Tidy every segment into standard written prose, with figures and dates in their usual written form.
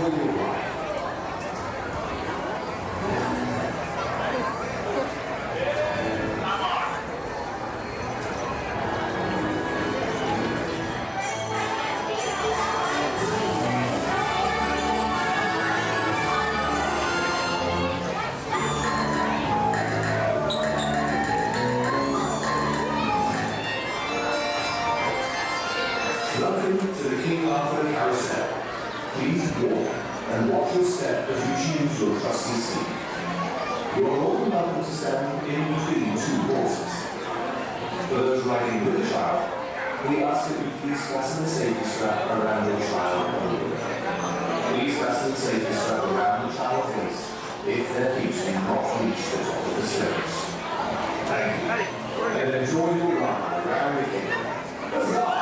enjoy your ride. Welcome to the King Arthur Carrousel. Please walk and watch your step as you choose your trusty seat. You are more than welcome to stand in between two horses. For those riding with a child, we ask that you please fasten the safety strap around your child. Please fasten the safety strap around the child's waist if their feet do not reach the top of the steps. Thank you. And enjoy your ride around the kingdom. Huzzah!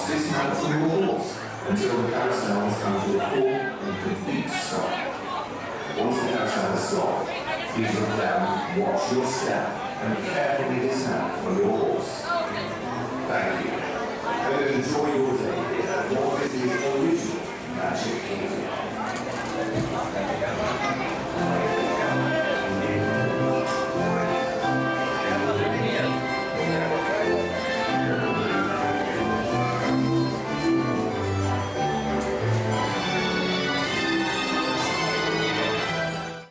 Dismount from your horse until the carousel has come to a full and complete stop. Once the carousel has stopped, please look down, watch your step, and carefully dismount from your horse. Thank you. And enjoy your